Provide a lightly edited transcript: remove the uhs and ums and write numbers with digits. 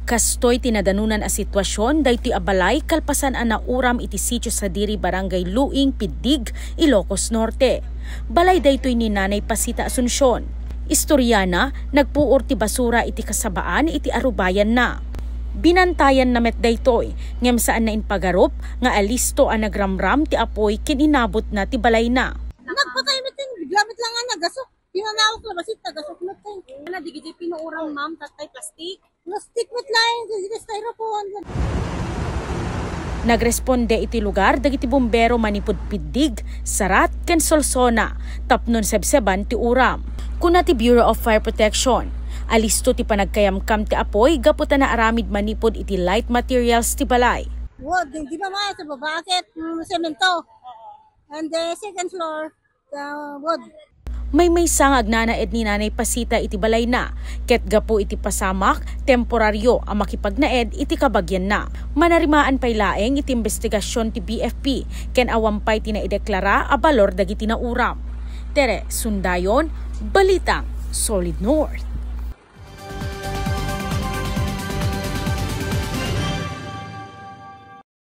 Kastoy tinadanunan a sitwasyon daytoy abalay kalpasan a nauram iti sitio sa diri barangay Luing, Piddig, Ilocos Norte. Balay daytoy ni Nanay Pasita Asuncion. Istoryana, nagpuor ti basura iti kasabaan iti arubayan na. Binantayan na met daytoy, ngem saan na inpagarop nga alisto a nagramram ti apoy ken inabot na ti balay na. Nagpatay metin, biglamit lang nga nagasok. Pinanawag labasit, tagasok metin. Ano, digiti pinuurang ma'am, tatay plastik. Plastik met lain, digiti styrofoam. Nagresponde iti lugar dagiti bumbero manipud Piddig, Sarat ken Solsona, tapnon sebseban ti uram. Kuna ti Bureau of Fire Protection, alisto ti panagkayamkam ti apoy gaputan na aramid manipod iti light materials ti balay. Wood, di ba mga sa babakit, semento. And the second floor, the wood. May sang agnanaed ni Nanay Pasita iti balay na, ket gapo iti pasamak, temporaryo ang makipagnaed iti kabagyan na. Manarimaan pay laeng iti investigasyon ti BFP, ken awampay tinaideklara a balor dagiti nauram. Tere Sundayon, Balitang Solid North.